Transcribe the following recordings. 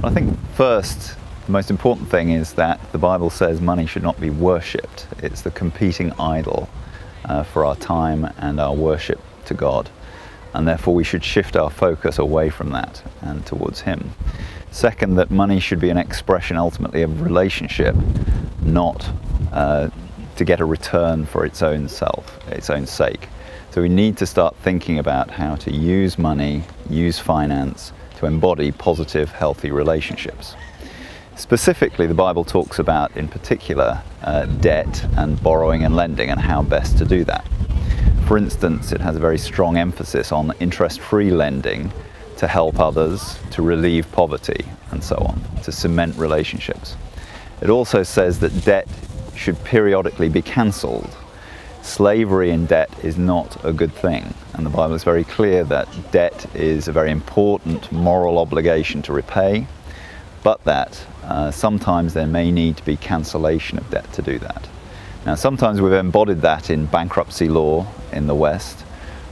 I think first, the most important thing is that the Bible says money should not be worshipped. It's the competing idol for our time and our worship to God. And therefore we should shift our focus away from that and towards Him. Second, that money should be an expression ultimately of relationship, not to get a return for its own sake. So we need to start thinking about how to use money, use finance to embody positive, healthy relationships. Specifically, the Bible talks about, in particular, debt and borrowing and lending and how best to do that. For instance, it has a very strong emphasis on interest-free lending to help others, to relieve poverty, and so on, to cement relationships. It also says that debt should periodically be cancelled. Slavery in debt is not a good thing, and the Bible is very clear that debt is a very important moral obligation to repay, but that sometimes there may need to be cancellation of debt to do that. Now, sometimes we've embodied that in bankruptcy law in the West,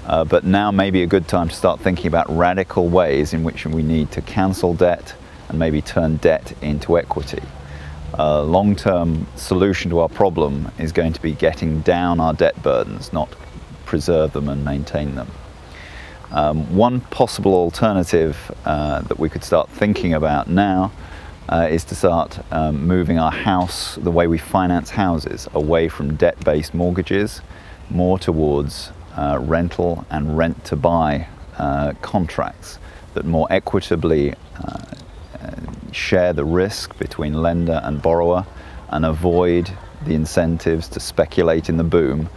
but now may be a good time to start thinking about radical ways in which we need to cancel debt and maybe turn debt into equity. A long-term solution to our problem is going to be getting down our debt burdens, not preserve them and maintain them. One possible alternative that we could start thinking about now is to start moving our house, the way we finance houses, away from debt-based mortgages, more towards rental and rent-to-buy contracts that more equitably share the risk between lender and borrower and avoid the incentives to speculate in the boom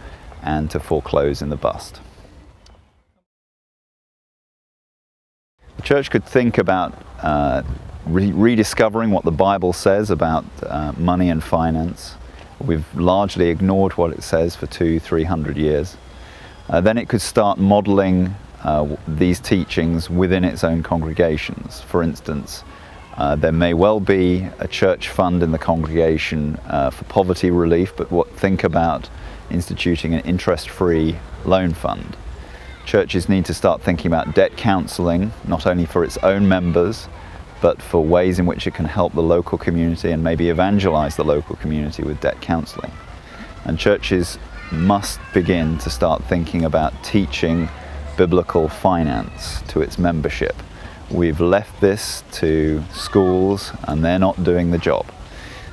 and to foreclose in the bust. The church could think about rediscovering what the Bible says about money and finance. We've largely ignored what it says for 200-300 years. Then it could start modeling these teachings within its own congregations. For instance, there may well be a church fund in the congregation for poverty relief, but think about instituting an interest-free loan fund. Churches need to start thinking about debt counselling, not only for its own members, but for ways in which it can help the local community and maybe evangelize the local community with debt counselling. And churches must begin to start thinking about teaching biblical finance to its membership. We've left this to schools and they're not doing the job.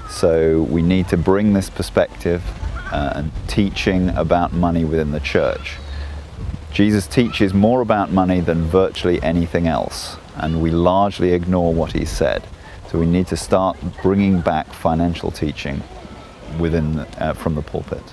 So we need to bring this perspective and teaching about money within the church. Jesus teaches more about money than virtually anything else, and we largely ignore what he said. So we need to start bringing back financial teaching from the pulpit.